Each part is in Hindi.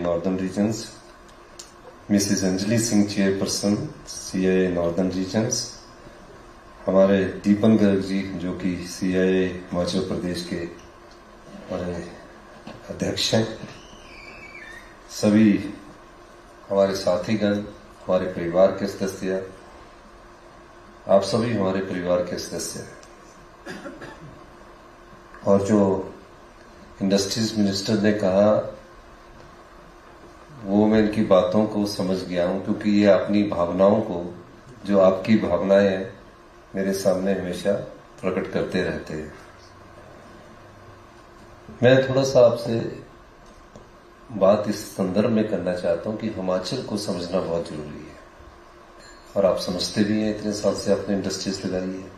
Northern regions, Mrs Anjali Singh chairperson CIA northern regions, हमारे दीपन गर्ग जी जो कि सीआईए हिमाचल प्रदेश के हमारे अध्यक्ष हैं, सभी हमारे साथीगण, हमारे परिवार के सदस्य, आप सभी हमारे परिवार के सदस्य हैं। और जो इंडस्ट्रीज मिनिस्टर ने कहा वो मैं इनकी बातों को समझ गया हूं, क्योंकि ये अपनी भावनाओं को, जो आपकी भावनाएं हैं, मेरे सामने हमेशा प्रकट करते रहते हैं। मैं थोड़ा सा आपसे बात इस संदर्भ में करना चाहता हूं कि हिमाचल को समझना बहुत जरूरी है, और आप समझते भी हैं, इतने साल से आपने इंडस्ट्रीज लगाई है।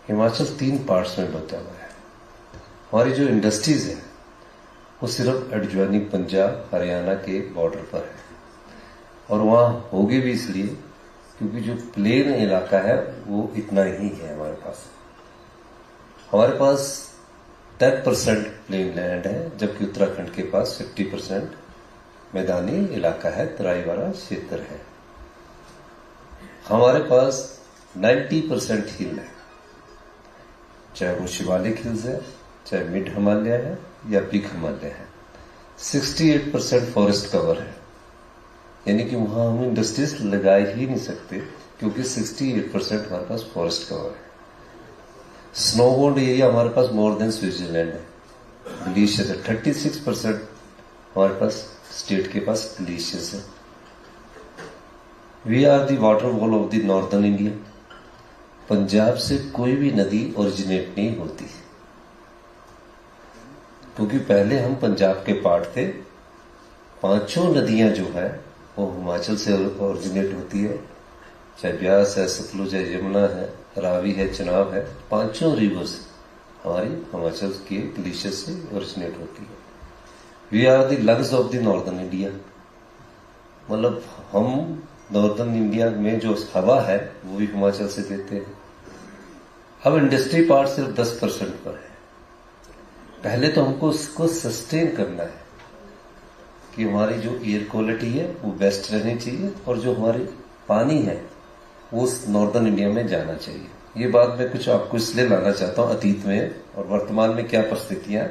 हिमाचल 3 पार्ट्स में बटा हुआ है। हमारी जो इंडस्ट्रीज है वो सिर्फ एडजॉइनिंग पंजाब हरियाणा के बॉर्डर पर है, और वहां होगी भी इसलिए क्योंकि जो प्लेन इलाका है वो इतना ही है हमारे पास। हमारे पास 10% प्लेन लैंड है, जबकि उत्तराखंड के पास 50% मैदानी इलाका है, तराई वाला क्षेत्र है। हमारे पास 90% हिल है, चाहे वो शिवालिक हिल्स है, चाहे मिड हिमालय है या पीक हिमालय है। 68% फॉरेस्ट कवर है, यानी कि वहां हम इंडस्ट्रीज लगा ही नहीं सकते, क्योंकि 68% हमारे पास फॉरेस्ट कवर है। स्नो बोन्ड एरिया हमारे पास मोर देन स्विट्जरलैंड है। ग्लेशियर्स है, 36% हमारे पास स्टेट के पास ग्लेशियर्स है। We are the water wall of the northern India. Punjab से कोई भी नदी ओरिजिनेट नहीं होती, क्योंकि पहले हम पंजाब के पार्ट थे। 5 नदियां जो है वो हिमाचल से ओरिजिनेट होती है, चाहे ब्यास है, सतलुज है, यमुना है, रावी है, चिनाब है। 5 रिवर्स हमारी हिमाचल के ग्लेशियर से ओरिजिनेट होती है। We are the lungs of the northern India, मतलब हम नॉर्दर्न इंडिया में जो हवा है वो भी हिमाचल से देते हैं। अब इंडस्ट्री पार्ट सिर्फ 10% पर है। पहले तो हमको उसको सस्टेन करना है कि हमारी जो एयर क्वालिटी है वो बेस्ट रहनी चाहिए, और जो हमारी पानी है वो उस नॉर्दर्न इंडिया में जाना चाहिए। ये बात मैं कुछ आपको इसलिए लाना चाहता हूँ, अतीत में और वर्तमान में क्या परिस्थितियां,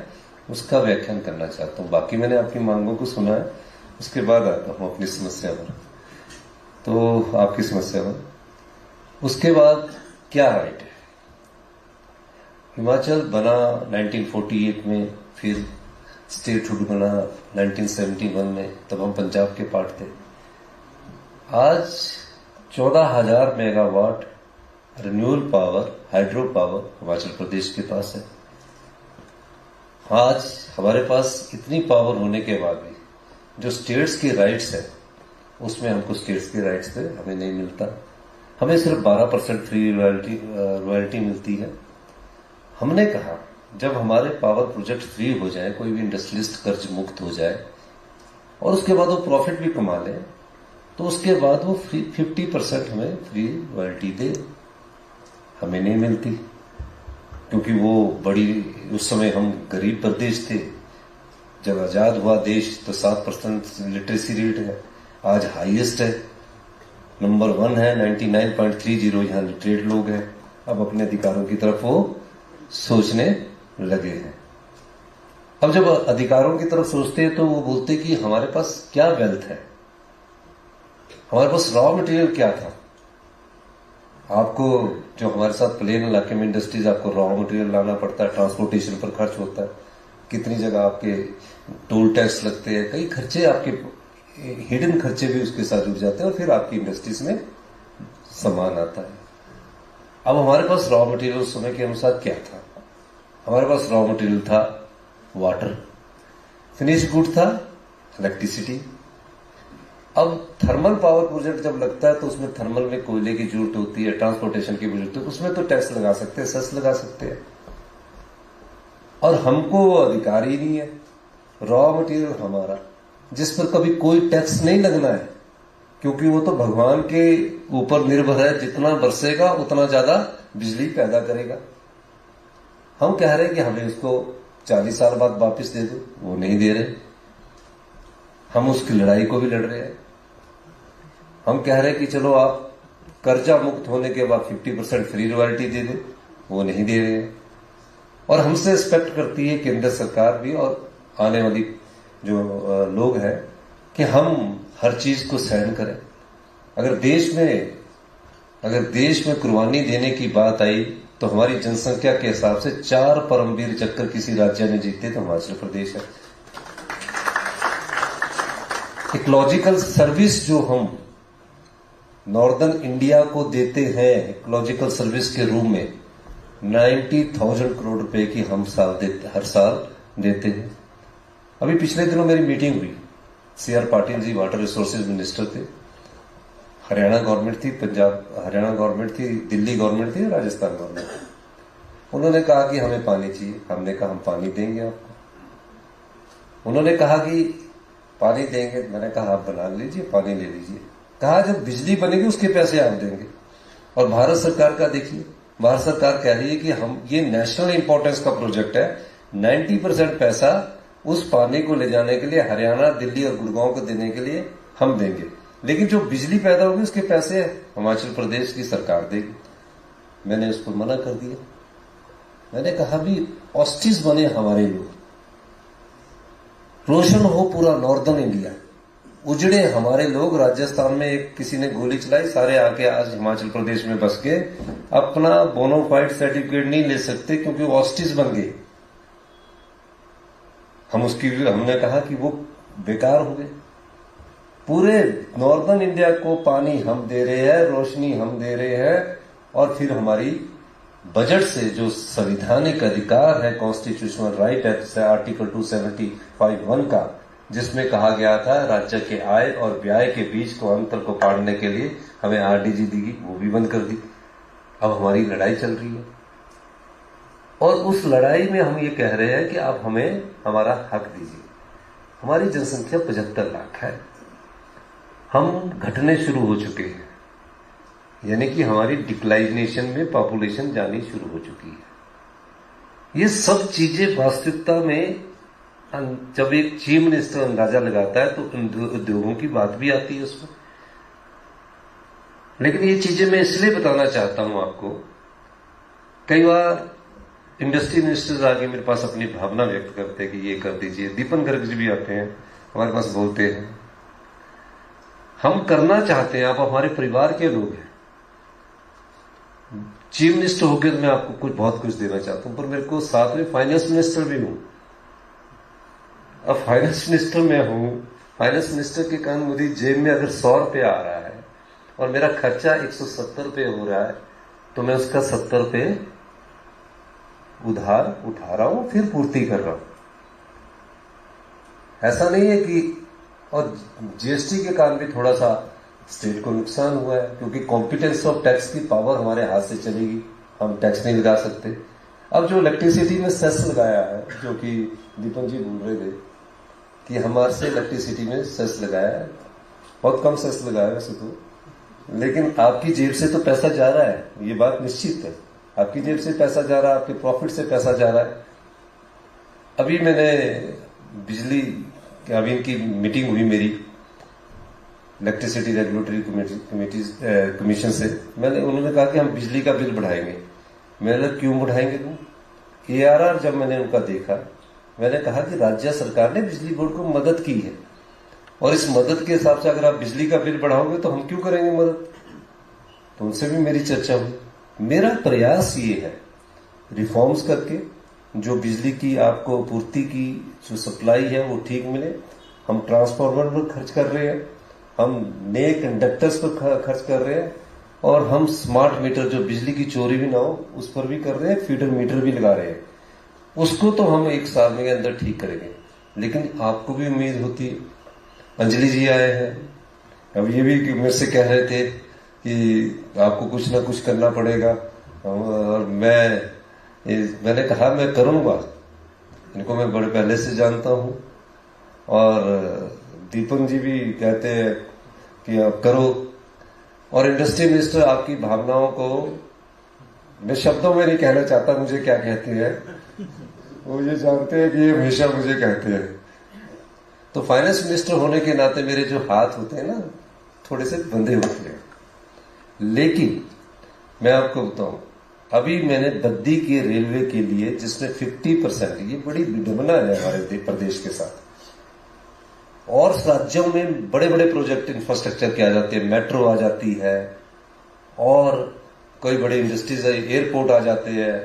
उसका व्याख्यान करना चाहता हूँ। बाकी मैंने आपकी मांगों को सुना है, उसके बाद आता हूँ अपनी समस्या पर। तो आपकी समस्या पर उसके बाद क्या राइट है। हिमाचल बना 1948 में, फिर स्टेटहुड बना 1971 में, तब हम पंजाब के पार्ट थे। आज 14,000 megawatt renewable power, hydro power Himachal Pradesh के पास है। आज हमारे पास इतनी पावर होने के बाद भी जो स्टेट्स के राइट्स है, उसमें हमको स्टेट्स के राइट्स पे हमें नहीं मिलता। हमें सिर्फ 12% फ्री रॉयल्टी मिलती है। हमने कहा जब हमारे पावर प्रोजेक्ट फ्री हो जाए, कोई भी इंडस्ट्रियलिस्ट कर्ज मुक्त हो जाए और उसके बाद वो प्रॉफिट भी कमा ले, तो उसके बाद वो 50% हमें फ्री रॉयल्टी दे। हमें नहीं मिलती, क्योंकि वो बड़ी, उस समय हम गरीब प्रदेश थे। जब आजाद हुआ देश तो 7% लिटरेसी रेट है, आज हाईएस्ट है, नंबर 1 है, 99.30 यहां लिटरेट लोग हैं। अब अपने अधिकारों की तरफ वो सोचने लगे हैं। अब जब अधिकारों की तरफ सोचते हैं तो वो बोलते कि हमारे पास क्या वेल्थ है, हमारे पास रॉ मटेरियल क्या था। आपको जो हमारे साथ प्लेन इलाके में इंडस्ट्रीज, आपको रॉ मटेरियल लाना पड़ता है, ट्रांसपोर्टेशन पर खर्च होता है, कितनी जगह आपके टोल टैक्स लगते हैं, कई खर्चे आपके हिडन खर्चे भी उसके साथ जुड़ जाते हैं, और फिर आपकी इंडस्ट्रीज में सामान आता है। अब हमारे पास रॉ मटेरियल उस समय के अनुसार क्या था। हमारे पास रॉ मटेरियल था वाटर, फिनिश गुड था इलेक्ट्रिसिटी। अब थर्मल पावर प्रोजेक्ट जब लगता है तो उसमें थर्मल में कोयले की जरूरत होती है, ट्रांसपोर्टेशन की जरूरत होती है, उसमें तो टैक्स लगा सकते हैं, सेस लगा सकते हैं, और हमको अधिकार ही नहीं है। रॉ मटेरियल हमारा, जिस पर कभी कोई टैक्स नहीं लगना है, क्योंकि वो तो भगवान के ऊपर निर्भर है, जितना बरसेगा उतना ज्यादा बिजली पैदा करेगा। हम कह रहे हैं कि हमें उसको 40 साल बाद वापस दे दो, वो नहीं दे रहे। हम उसकी लड़ाई को भी लड़ रहे हैं। हम कह रहे हैं कि चलो आप कर्जा मुक्त होने के बाद 50% फ्री रॉयल्टी दे दे, वो नहीं दे रहे हैं। और हमसे एक्सपेक्ट करती है केंद्र सरकार भी और आने वाली जो लोग हैं कि हम हर चीज को सहन करें। अगर देश में कुर्बानी देने की बात आई तो हमारी जनसंख्या के हिसाब से 4 परमवीर चक्कर किसी राज्य ने जीते तो हिमाचल प्रदेश है। इकोलॉजिकल सर्विस जो हम नॉर्दर्न इंडिया को देते हैं इकोलॉजिकल सर्विस के रूप में 90,000 करोड़ रुपए की हम हर साल देते हैं। अभी पिछले दिनों मेरी मीटिंग हुई, CR Patil ji water resources minister थे, हरियाणा गवर्नमेंट थी, हरियाणा गवर्नमेंट थी, दिल्ली गवर्नमेंट थी, राजस्थान गवर्नमेंट थी। उन्होंने कहा कि हमें पानी चाहिए। हमने कहा हम पानी देंगे आपको। उन्होंने कहा कि पानी देंगे, मैंने कहा आप बना लीजिए, पानी ले लीजिए। कहा जब बिजली बनेगी उसके पैसे आप देंगे। और भारत सरकार का देखिए, भारत सरकार कह रही है कि हम ये नेशनल इंपॉर्टेंस का प्रोजेक्ट है, 90% पैसा उस पानी को ले जाने के लिए हरियाणा, दिल्ली और गुड़गांव को देने के लिए हम देंगे, लेकिन जो बिजली पैदा होगी उसके पैसे हिमाचल प्रदेश की सरकार देगी। मैंने उसको मना कर दिया। मैंने कहा भी ऑस्टिस बने हमारे लोग, रोशन हो पूरा नॉर्दर्न इंडिया, उजड़े हमारे लोग। राजस्थान में एक किसी ने गोली चलाई, सारे आके आज हिमाचल प्रदेश में बस के अपना बोनोफाइड सर्टिफिकेट नहीं ले सकते क्योंकि वो ऑस्टिस बन गए। हमने कहा कि वो बेकार हो गए। पूरे नॉर्दर्न इंडिया को पानी हम दे रहे हैं, रोशनी हम दे रहे हैं, और फिर हमारी बजट से जो संवैधानिक अधिकार है, कॉन्स्टिट्यूशनल राइट है आर्टिकल 275(1) का, जिसमें कहा गया था राज्य के आय और व्यय के बीच को अंतर को पाड़ने के लिए हमें RDG दी, वो भी बंद कर दी। अब हमारी लड़ाई चल रही है और उस लड़ाई में हम ये कह रहे हैं कि आप हमें हमारा हक दीजिए। हमारी जनसंख्या 75 लाख है, हम घटने शुरू हो चुके हैं, यानी कि हमारी डिक्लाइनेशन में पॉपुलेशन जानी शुरू हो चुकी है। ये सब चीजें वास्तविकता में जब एक चीफ मिनिस्टर अंदाजा लगाता है तो उद्योगों की बात भी आती है उसमें। लेकिन ये चीजें मैं इसलिए बताना चाहता हूं आपको, कई बार इंडस्ट्री मिनिस्टर्स आके मेरे पास अपनी भावना व्यक्त करते हैं कि ये कर दीजिए। दीपन गर्ग जी भी आते हैं हमारे पास, बोलते हैं हम करना चाहते हैं, आप हमारे परिवार के लोग हैं। चीफ मिनिस्टर होकर तो मैं आपको बहुत कुछ देना चाहता हूं, पर मेरे को साथ में फाइनेंस मिनिस्टर भी हूं। अब फाइनेंस मिनिस्टर मैं हूं, फाइनेंस मिनिस्टर के कारण मेरी जेब में अगर 100 रुपये आ रहा है और मेरा खर्चा 170 रुपये हो रहा है, तो मैं उसका 70 रुपये उधार उठा रहा हूं, फिर पूर्ति कर रहा हूं। ऐसा नहीं है कि, और GST के कारण भी थोड़ा सा स्टेट को नुकसान हुआ है, क्योंकि कॉम्पिटेंस ऑफ टैक्स की पावर हमारे हाथ से चलेगी, हम टैक्स नहीं लगा सकते। अब जो इलेक्ट्रिसिटी में सेस लगाया है, जो कि दीपन जी बोल रहे थे कि हमारे से इलेक्ट्रिसिटी में सेस लगाया है, बहुत कम सेस लगाया है वैसे तो, लेकिन आपकी जेब से तो पैसा जा रहा है, ये बात निश्चित है। आपकी जेब से पैसा जा रहा है, आपके प्रॉफिट से पैसा जा रहा है। अभी मैंने बिजली, अभी इनकी मीटिंग हुई मेरी इलेक्ट्रिसिटी रेगुलेटरी कमीशन से, उन्होंने कहा कि हम बिजली का बिल बढ़ाएंगे। मैंने क्यों बढ़ाएंगे तुम? ARR जब मैंने उनका देखा, मैंने कहा कि राज्य सरकार ने बिजली बोर्ड को मदद की है, और इस मदद के हिसाब से अगर आप बिजली का बिल बढ़ाओगे तो हम क्यों करेंगे मदद? तो उनसे भी मेरी चर्चा हुई। मेरा प्रयास ये है, रिफॉर्म्स करके जो बिजली की आपको पूर्ति की जो सप्लाई है वो ठीक मिले। हम ट्रांसफार्मर पर खर्च कर रहे हैं, हम नए कंडक्टर्स पर खर्च कर रहे हैं, और हम स्मार्ट मीटर, जो बिजली की चोरी भी ना हो, उस पर भी कर रहे हैं, फीडर मीटर भी लगा रहे हैं। उसको तो हम 1 साल के अंदर ठीक करेंगे। लेकिन आपको भी उम्मीद होती, अंजलि जी आए हैं, अब ये भी मेरे से कह रहे थे कि आपको कुछ ना कुछ करना पड़ेगा, और मैंने कहा मैं करूंगा, इनको मैं बड़े पहले से जानता हूं। और दीपन जी भी कहते हैं कि आप करो, और इंडस्ट्री मिनिस्टर आपकी भावनाओं को मैं शब्दों में नहीं कहना चाहता मुझे क्या कहते हैं, वो ये जानते हैं कि ये हमेशा मुझे कहते हैं। तो फाइनेंस मिनिस्टर होने के नाते मेरे जो हाथ होते हैं ना, थोड़े से बंधे होते हैं। लेकिन मैं आपको बताऊं, अभी मैंने बद्दी के रेलवे के लिए, जिसमें 50%, ये बड़ी विडंबना है हमारे प्रदेश के साथ, और राज्यों में बड़े बड़े प्रोजेक्ट इंफ्रास्ट्रक्चर के आ जाते हैं, मेट्रो आ जाती है और कोई बड़े इंडस्ट्रीज, एयरपोर्ट आ जाते हैं।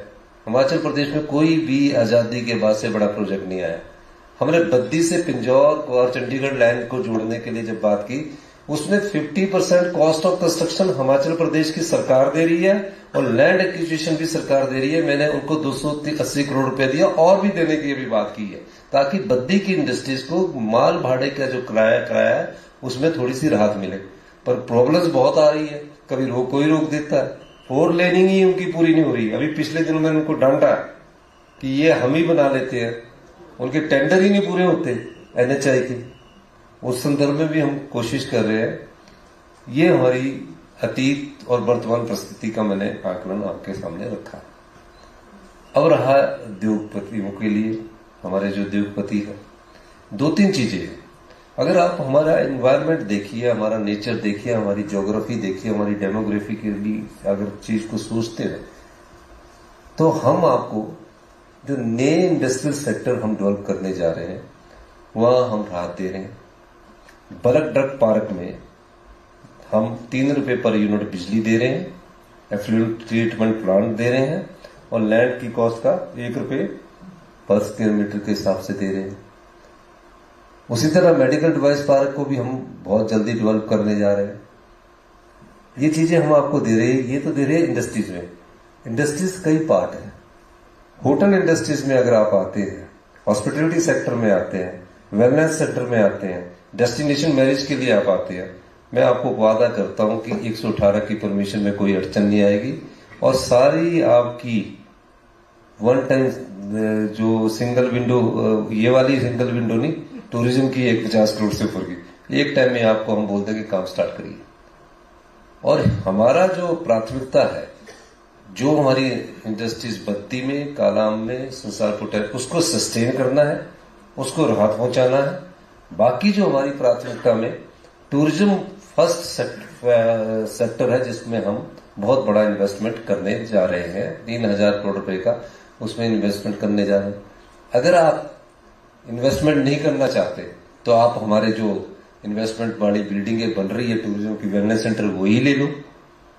हिमाचल प्रदेश में कोई भी आजादी के बाद से बड़ा प्रोजेक्ट नहीं आया। हमने बद्दी से पिंजौर और चंडीगढ़ लाइन को जोड़ने के लिए जब बात की, उसमें 50% cost of construction Himachal Pradesh की सरकार दे रही है और लैंड एक्विजिशन भी सरकार दे रही है। मैंने उनको 280 करोड़ रुपए दिया और भी देने की भी बात की है, ताकि बद्दी की इंडस्ट्रीज को माल भाड़े का जो किराया है उसमें थोड़ी सी राहत मिले। पर प्रॉब्लम्स बहुत आ रही है, कभी कोई रोक देता है, 4 लेनिंग ही उनकी पूरी नहीं हो रही। अभी पिछले दिनों मैंने उनको डांटा कि ये हम ही बना लेते हैं, उनके टेंडर ही नहीं पूरे होते एनएचआई के। उस संदर्भ में भी हम कोशिश कर रहे हैं। ये हमारी अतीत और वर्तमान परिस्थिति का मैंने आकलन आपके सामने रखा। अब रहा उद्योगपतियों के लिए, हमारे जो उद्योगपति है, 2-3 चीजें हैं। अगर आप हमारा एनवायरनमेंट देखिए, हमारा नेचर देखिए, हमारी ज्योग्राफी देखिए, हमारी डेमोग्राफी के लिए अगर चीज को सोचते हैं, तो हम आपको जो नए इंडस्ट्रियल सेक्टर हम डेवलप करने जा रहे हैं, वहां हम राहत दे रहे हैं। बल्क ड्रग पार्क में हम 3 रुपए पर यूनिट बिजली दे रहे हैं, एफ्लुएंट ट्रीटमेंट प्लांट दे रहे हैं और लैंड की कॉस्ट का 1 रुपए पर स्क्वायर मीटर के हिसाब से दे रहे हैं। उसी तरह मेडिकल डिवाइस पार्क को भी हम बहुत जल्दी डेवलप करने जा रहे हैं। ये चीजें हम आपको दे रहे हैं। ये तो दे रहे हैं इंडस्ट्रीज में। इंडस्ट्रीज कई पार्ट है। होटल इंडस्ट्रीज में अगर आप आते हैं, हॉस्पिटलिटी सेक्टर में आते हैं, वेलनेस सेक्टर में आते हैं, डेस्टिनेशन मैरिज के लिए आप आते हैं, मैं आपको वादा करता हूं कि 118 की परमिशन में कोई अड़चन नहीं आएगी और सारी आपकी वन टाइम जो सिंगल विंडो, ये वाली सिंगल विंडो नहीं, टूरिज्म की 50 करोड़ से ऊपर की, एक टाइम में आपको हम बोलते हैं कि काम स्टार्ट करिए। और हमारा जो प्राथमिकता है, जो हमारी इंडस्ट्रीज बद्दी में, कालाम में, संसारपुर है, उसको सस्टेन करना है, उसको राहत पहुंचाना है। बाकी जो हमारी प्राथमिकता में टूरिज्म फर्स्ट सेक्टर है, जिसमें हम बहुत बड़ा इन्वेस्टमेंट करने जा रहे हैं, 3000 करोड़ रुपए का उसमें इन्वेस्टमेंट करने जा रहे हैं। अगर आप इन्वेस्टमेंट नहीं करना चाहते तो आप हमारे जो इन्वेस्टमेंट वाली बिल्डिंगें बन रही है टूरिज्म की, वेलनेस सेंटर, वही ले लो।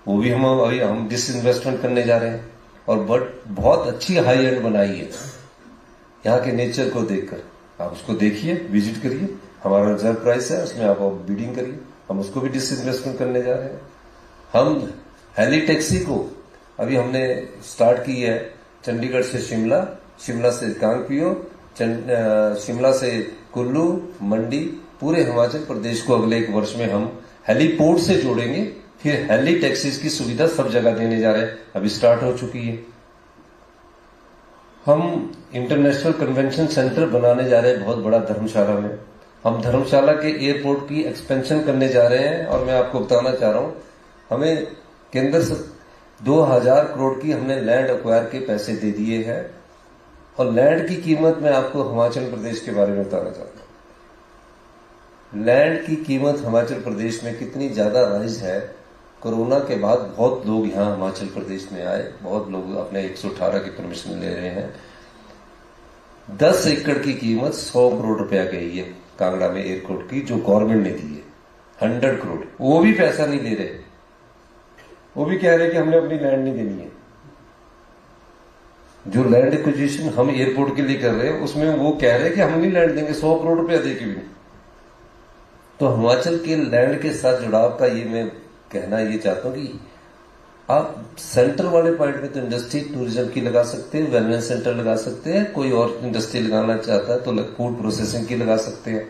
वो भी हम डिसइन्वेस्टमेंट करने जा रहे हैं और बहुत अच्छी हाई एंड बनाई है। यहाँ के नेचर को देखकर आप उसको देखिए, विजिट करिए। हमारा रिजर्व प्राइस है, उसमें आप बिडिंग करिए। हम उसको भी डिसइन्वेस्टमेंट करने जा रहे हैं। हम हेली टैक्सी को अभी हमने स्टार्ट की है, चंडीगढ़ से शिमला, शिमला से कांगपियो, शिमला से कुल्लू, मंडी, पूरे हिमाचल प्रदेश को अगले 1 वर्ष में हम हेलीपोर्ट से जोड़ेंगे। फिर हेली टैक्सीज की सुविधा सब जगह देने जा रहे हैं, अभी स्टार्ट हो चुकी है। हम इंटरनेशनल कन्वेंशन सेंटर बनाने जा रहे हैं बहुत बड़ा धर्मशाला में। हम धर्मशाला के एयरपोर्ट की एक्सपेंशन करने जा रहे हैं और मैं आपको बताना चाह रहा हूं, हमें केंद्र से 2000 करोड़ की हमने लैंड एक्वायर के पैसे दे दिए हैं। और लैंड की कीमत मैं आपको हिमाचल प्रदेश के बारे में बताना चाहता हूं। लैंड की कीमत हिमाचल प्रदेश में कितनी ज्यादा राइज है। कोरोना के बाद बहुत लोग यहाँ हिमाचल प्रदेश में आए, बहुत लोग अपने 118 की परमिशन ले रहे हैं। 10 एकड़ की कीमत 100 करोड़ रुपया गई है कांगड़ा में एयरपोर्ट की, जो गवर्नमेंट ने दी है 100 करोड़। वो भी पैसा नहीं ले रहे, वो भी कह रहे कि हमने अपनी लैंड नहीं देनी है। जो लैंड एक्विजिशन हम एयरपोर्ट के लिए कर रहे हैं, उसमें वो कह रहे हैं कि हम नहीं लैंड देंगे 100 करोड़ रुपया दे के भी। तो हिमाचल के लैंड के साथ जुड़ाव का ये मैं कहना ये चाहता हूं कि आप सेंटर वाले पॉइंट में तो इंडस्ट्री टूरिज्म की लगा सकते हैं, वेलनेस सेंटर लगा सकते हैं, कोई और इंडस्ट्री लगाना चाहता है तो फूड प्रोसेसिंग की लगा सकते हैं।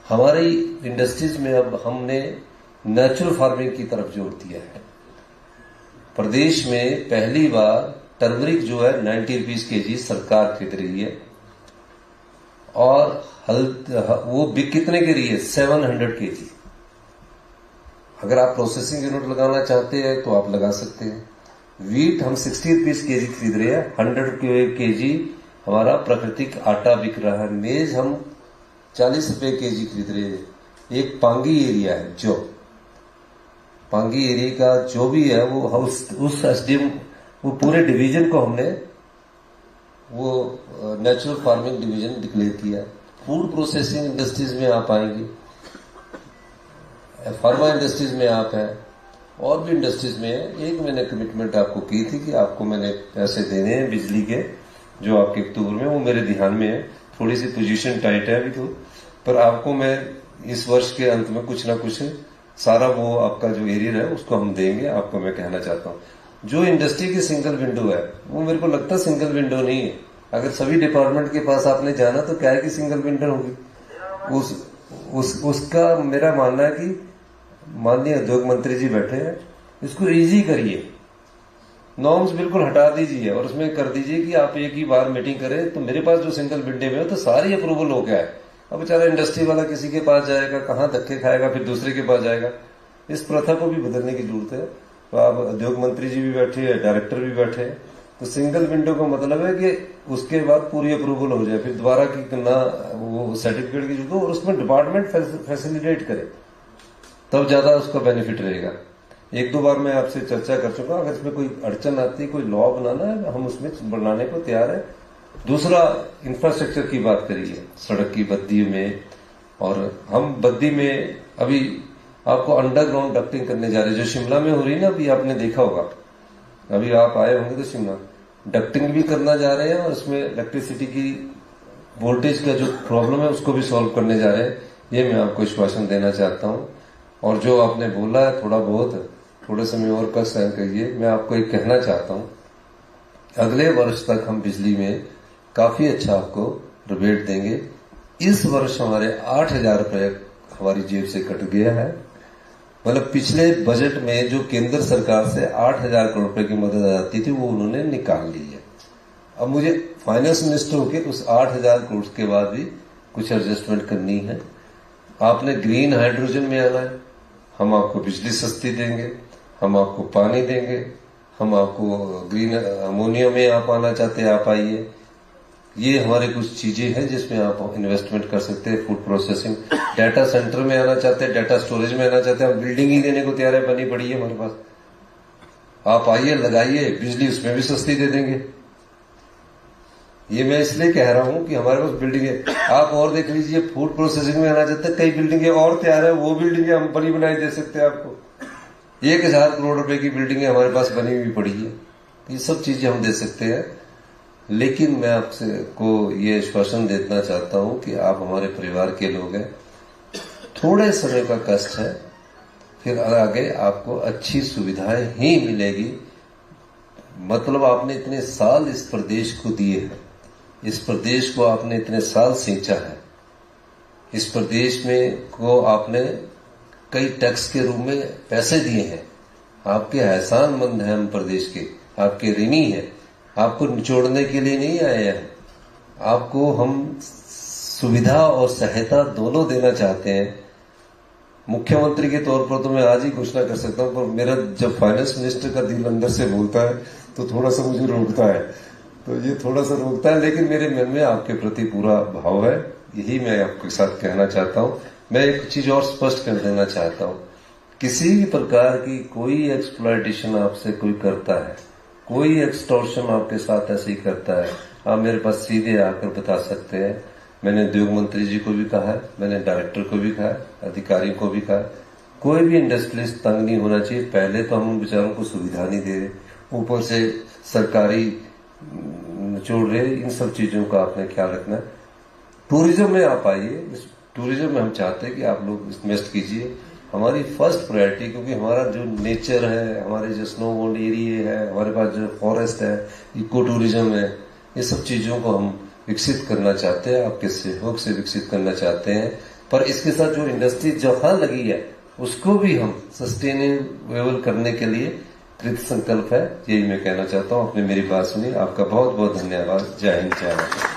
हमारी इंडस्ट्रीज में अब हमने नेचुरल फार्मिंग की तरफ जोर दिया है। प्रदेश में पहली बार टर्मरिक जो है 90 रुपीज केजी सरकार खरीद रही है और वो बिक कितने के रही है 700 केजी। अगर आप प्रोसेसिंग यूनिट लगाना चाहते हैं तो आप लगा सकते हैं। वीट हम 60 रुपीज केजी खरीद रहे हैं, 100 केजी हमारा प्राकृतिक आटा बिक रहा है। मेज हम 40 रुपए केजी खरीद रहे हैं। एक पांगी एरिया है, जो पांगी एरिया का जो भी है वो उस एसडीएम, वो पूरे डिवीजन को हमने वो नेचुरल फार्मिंग डिवीजन डिक्लेयर किया। फूड प्रोसेसिंग इंडस्ट्रीज में आप आएंगे, फार्मा इंडस्ट्रीज में आप हैं, और भी इंडस्ट्रीज में है। एक मैंने कमिटमेंट आपको की थी कि आपको मैंने पैसे देने हैं बिजली के, जो आपके अक्टूबर में, वो मेरे ध्यान में है। थोड़ी सी पोजीशन टाइट है अभी तो, पर आपको मैं इस वर्ष के अंत में कुछ ना कुछ सारा वो आपका जो एरिया है उसको हम देंगे। आपको मैं कहना चाहता हूँ, जो इंडस्ट्री की सिंगल विंडो है वो मेरे को लगता है सिंगल विंडो नहीं है। अगर सभी डिपार्टमेंट के पास आपने जाना तो क्या है कि सिंगल विंडो होगी। उसका मेरा मानना है कि माननीय उद्योग मंत्री जी बैठे हैं, इसको इजी करिए, नॉर्म्स बिल्कुल हटा दीजिए और उसमें कर दीजिए कि आप एक ही बार मीटिंग करें। तो मेरे पास जो सिंगल विंडो में हो तो सारी अप्रूवल हो गया है। अब बेचारा इंडस्ट्री वाला किसी के पास जाएगा, कहाँ धक्के खाएगा, फिर दूसरे के पास जाएगा। इस प्रथा को भी बदलने की जरूरत है। तो आप उद्योग मंत्री जी भी बैठे हैं, डायरेक्टर भी बैठे हैं, तो सिंगल विंडो का मतलब है कि उसके बाद पूरी अप्रूवल हो जाए, फिर दोबारा की ना वो सर्टिफिकेट की जरूरत हो, और उसमें डिपार्टमेंट फैसिलिटेट करे, तब ज्यादा उसका बेनिफिट रहेगा। एक दो बार मैं आपसे चर्चा कर चुका, अगर इसमें कोई अड़चन आती है, कोई लॉ बनाना है, हम उसमें बनाने को तैयार है। दूसरा, इंफ्रास्ट्रक्चर की बात करिए, सड़क की बद्दी में, और हम बद्दी में अभी आपको अंडरग्राउंड डक्टिंग करने जा रहे हैं, जो शिमला में हो रही है ना, अभी आपने देखा होगा, अभी आप आए होंगे तो शिमला डक्टिंग भी करना जा रहे हैं, और उसमें इलेक्ट्रिसिटी की वोल्टेज का जो प्रॉब्लम है उसको भी सॉल्व करने जा रहे हैं। ये मैं आपको आश्वासन देना चाहता हूँ। और जो आपने बोला है थोड़ा बहुत, थोड़े समय और का सहन करिए। मैं आपको एक कहना चाहता हूँ, अगले वर्ष तक हम बिजली में काफी अच्छा आपको रिबेट देंगे। इस वर्ष हमारे 8,000 रुपए हमारी जेब से कट गया है। मतलब पिछले बजट में जो केंद्र सरकार से 8,000 करोड़ रुपए की मदद आती थी वो उन्होंने निकाल ली है। अब मुझे फाइनेंस मिनिस्टर होकर उस 8,000 करोड़ के बाद भी कुछ एडजस्टमेंट करनी है। आपने ग्रीन हाइड्रोजन में आना है, हम आपको बिजली सस्ती देंगे, हम आपको पानी देंगे, हम आपको ग्रीन अमोनिया में आप आना चाहते हैं आप आइए। ये हमारे कुछ चीजें हैं जिसमें आप इन्वेस्टमेंट कर सकते हैं। फूड प्रोसेसिंग, डाटा सेंटर में आना चाहते हैं, डाटा स्टोरेज में आना चाहते हैं, हम बिल्डिंग ही देने को तैयार है, बनी पड़ी है हमारे पास। आप आइए, लगाइए, बिजली उसमें भी सस्ती दे देंगे। ये मैं इसलिए कह रहा हूं कि हमारे पास बिल्डिंग है। आप और देख लीजिए, फूड प्रोसेसिंग में आना चाहते हैं, कई बिल्डिंगें और तैयार है, वो बिल्डिंगें हम बनी बनाई दे सकते हैं आपको। 1,000 करोड़ रुपए की बिल्डिंगें हमारे पास बनी हुई पड़ी है। ये सब चीजें हम दे सकते हैं। लेकिन मैं आपसे को ये आश्वासन देना चाहता हूं कि आप हमारे परिवार के लोग हैं, थोड़े समय का कष्ट है, फिर आगे आपको अच्छी सुविधाएं ही मिलेगी। मतलब आपने इतने साल इस प्रदेश को दिए हैं, इस प्रदेश को आपने इतने साल सींचा है, इस प्रदेश में को आपने कई टैक्स के रूप में पैसे दिए हैं। आपके एहसानमंद हैं हम प्रदेश के, आपके ऋणी हैं। आपको निचोड़ने के लिए नहीं आए हैं, आपको हम सुविधा और सहायता दोनों देना चाहते हैं। मुख्यमंत्री के तौर पर तो मैं आज ही घोषणा कर सकता हूं, पर मेरा जब फाइनेंस मिनिस्टर का दिल अंदर से बोलता है तो थोड़ा सा मुझे रोकता है, तो ये थोड़ा सा रोकता है। लेकिन मेरे मन में आपके प्रति पूरा भाव है, यही मैं आपके साथ कहना चाहता हूं। मैं एक चीज और स्पष्ट कर देना चाहता हूं, किसी भी प्रकार की कोई एक्सप्लॉयटेशन आपसे कोई करता है, कोई एक्सटॉर्शन आपके साथ ऐसे ही करता है, आप मेरे पास सीधे आकर बता सकते हैं। मैंने उद्योग मंत्री जी को भी कहा है, मैंने डायरेक्टर को भी कहा है, अधिकारी को भी कहा है, कोई भी इंडस्ट्रियलिस्ट तंग नहीं होना चाहिए। पहले तो हम उन बेचारों को सुविधा नहीं दे रहे, ऊपर से सरकारी निचोड़ रहे। इन सब चीजों का आपने ख्याल रखना है। टूरिज्म में आप आइए, इस टूरिज्म में हम चाहते हैं कि आप लोग इन्वेस्ट कीजिए। हमारी फर्स्ट प्रायोरिटी, क्योंकि हमारा जो नेचर है, हमारे जो स्नो बोल्ड एरिया है, हमारे पास जो फॉरेस्ट है, इको टूरिज्म है, ये सब चीजों को हम विकसित करना चाहते हैं, आपके सहयोग से विकसित करना चाहते हैं। पर इसके साथ जो इंडस्ट्री जहां लगी है उसको भी हम सस्टेनेबल करने के लिए कृत संकल्प है। यही मैं कहना चाहता हूं। आपने मेरी बात सुनी, आपका बहुत बहुत धन्यवाद। जय हिंद, जय भारत।